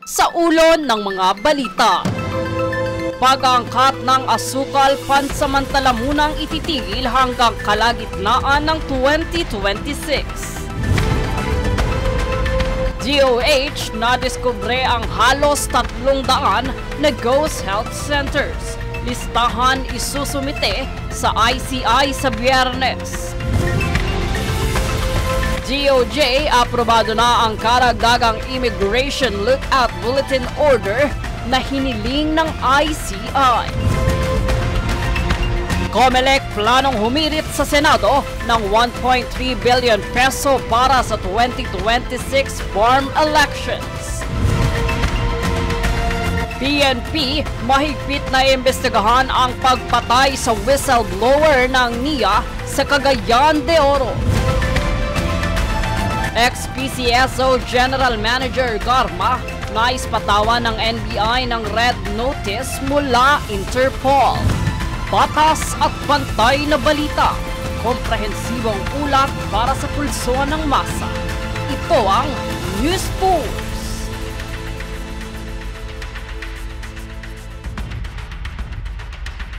Sa ulo ng mga balita. Pag-angkat ng asukal pansamantala munang ititigil hanggang kalagitnaan ng 2026. DOH nadiskubre ang halos 300 na ghost health centers. Listahan isusumite sa ICI sa Biyernes. DOJ aprobado na ang karagdagang Immigration Lookout Bulletin Order na hiniling ng ICI. COMELEC planong humirit sa Senado ng 1.3 billion peso para sa 2026 farm elections. PNP mahigpit na imbestigahan ang pagpatay sa whistleblower ng NIA sa Cagayan de Oro. Ex-PCSO General Manager Garma nais patawan ng NBI ng red notice mula Interpol. Batas at bantay na balita. Komprehensibong ulat para sa pulso ng masa. Ito ang Newspool.